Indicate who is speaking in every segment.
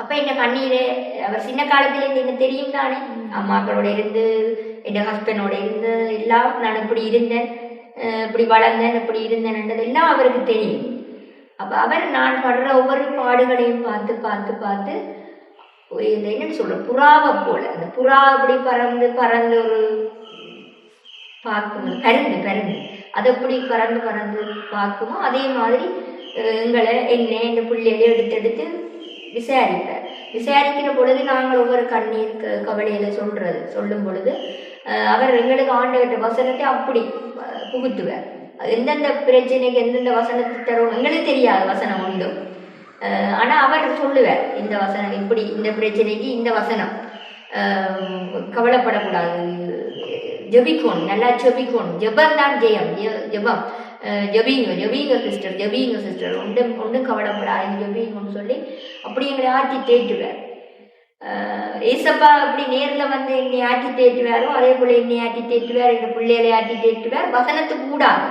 Speaker 1: அப்போ என் கண்ணீர் அவர் சின்ன காலத்துலேருந்து எனக்கு தெரியும் தானே, அம்மாக்களோட இருந்து என் ஹஸ்பண்டோட இருந்து எல்லாம் நான் இப்படி இருந்தேன், இப்படி வளர்ந்தேன், இப்படி இருந்தேன்ன்றது எல்லாம் அவருக்கு தெரியும். அப்போ அவர் நான் படுற ஒவ்வொரு பாடுகளையும் பார்த்து பார்த்து பார்த்து என்னன்னு சொல்ற புறாவை போல, அந்த புறா அப்படி பறந்து பறந்து ஒரு பார்க்கும் பறந்து பறந்து அதை எப்படி பறந்து பறந்து பார்க்குமோ அதே மாதிரி எங்களை என்ன இந்த பிள்ளைகளை எடுத்து விசாரிப்பார். விசாரிக்கிற பொழுது நாங்கள் ஒவ்வொரு கண்ணீர் கவலையில சொல்லும் பொழுது அவர் எங்களுக்கு ஆண்டவர்கிட்ட வசனத்தை அப்படி புகுத்துவார். எந்தெந்த பிரச்சனைக்கு எந்தெந்த வசனத்தை தரும் எங்களுக்கு தெரியாது, வசனம் உண்டு. ஆனால் அவர் சொல்லுவார், இந்த வசனம் இப்படி, இந்த பிரச்சனைக்கு இந்த வசனம், கவலைப்படக்கூடாது, ஜபிக்கணும், நல்லா ஜபிக்கணும், ஜபம் தான் ஜெயம், ஜபம், ஜபீங்க சிஸ்டர் ஒன்றும் கவலைப்படாது ஜபீங்கன்னு சொல்லி அப்படி எங்களை ஆட்சி தேற்றுவார். ஏசப்பா அப்படி நேரில் வந்து என்னை ஆட்சி தேற்றுவாரோ அதே போல என்னை ஆட்சி தேற்றுவார், எங்கள் பிள்ளைகளை ஆட்சி தேற்றுவார், வசனத்துக்கு கூடாது.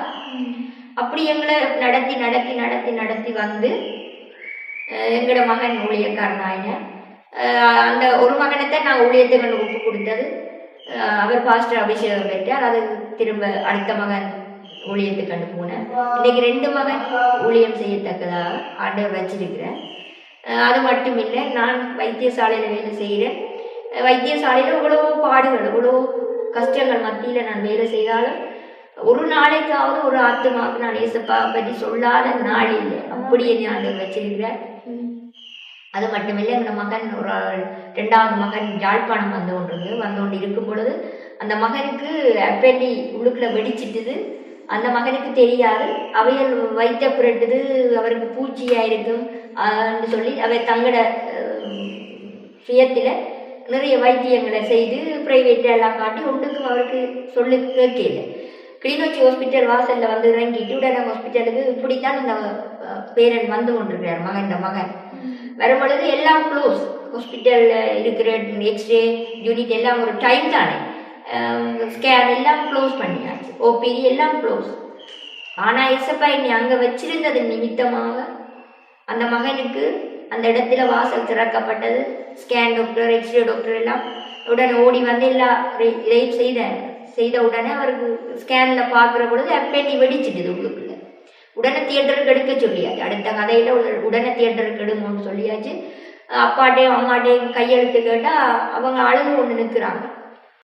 Speaker 1: அப்படி எங்களை நடத்தி நடத்தி நடத்தி நடத்தி வந்து எங்களோட மகன் ஊழியக்காரனாயின. அந்த ஒரு மகனைத்தான் நான் ஊழியத்தை கண்டு ஒப்பு கொடுத்தது. அவர் பாஸ்டர் அபிஷேகம் பெற்றார். அது திரும்ப அடுத்த மகன் ஊழியத்தை கண்டு போனேன். இன்னைக்கு 2 மகன் ஊழியம் செய்யத்தக்கதாக ஆண்டவர் வச்சிருக்கிறேன். அது மட்டும் இல்லை, நான் வைத்தியசாலையில் வேலை செய்கிறேன். வைத்தியசாலையில் இவ்வளோ பாடுகள், இவ்வளோ கஷ்டங்கள் மத்தியில் நான் வேலை செய்தாலும் ஒரு நாளைக்காவது ஒரு ஆத்மாவுக்கு நான் ஏசப்பா பற்றி சொல்லாத நாள் இல்லை. அப்படியே நான் வச்சிருக்கிறேன். அது மட்டும் இல்லை, எங்கள் மகன் ஒரு 2வது மகன் யாழ்ப்பாணம் வந்து கொண்டு இருக்கும் பொழுது அந்த மகனுக்கு அப்பெண்டி உள்ளுக்குள்ள வெடிச்சிட்டுது. அந்த மகனுக்கு தெரியாது, அவையல் வைத்த பிறட்டுது, அவருக்கு பூச்சியாயிருக்கும் சொல்லி அவர் தங்கட சுயத்தில் நிறைய வைத்தியங்களை செய்து பிரைவேட் எல்லாம் காட்டி ஒன்றுக்கும் அவருக்கு சொல்லி கேட்கல. கிளிநொச்சி ஹாஸ்பிட்டல் வாசலில் வந்து இறங்கிட்டு உடனே ஹாஸ்பிட்டலுக்கு இப்படித்தான் இந்த பேரன் வந்து கொண்டிருக்கிறார். இந்த மகன் வரும்பொழுது எல்லாம் க்ளோஸ், ஹாஸ்பிட்டலில் இருக்கிற எக்ஸ்ரே யூனிட் எல்லாம் ஒரு டைம் தானே, ஸ்கேன் எல்லாம் க்ளோஸ் பண்ணியாச்சு, ஓபிடி எல்லாம் க்ளோஸ். ஆனால் ஏசப்பா என்னை அங்கே வச்சிருந்தது நிமித்தமாக அந்த மகனுக்கு அந்த இடத்துல வாசல் திறக்கப்பட்டது. ஸ்கேன் டாக்டர், எக்ஸ்ரே டாக்டர் எல்லாம் உடனே ஓடி வந்து எல்லாம் இதையும் செய்த உடனே அவருக்கு ஸ்கேனில் பார்க்குற பொழுது அப்பேண்டி வெடிச்சிட்டுது உள்ளுக்குள்ள. உடனே தியேட்டருக்கு எடுக்க சொல்லியாச்சு. அடுத்த கதையில் உடனே தியேட்டருக்கு எடுங்கன்னு சொல்லியாச்சு. அப்பாட்டையும் அம்மாட்டையும் கையெழுத்து கேட்டால் அவங்க அழுது கொண்டு நிற்கிறாங்க.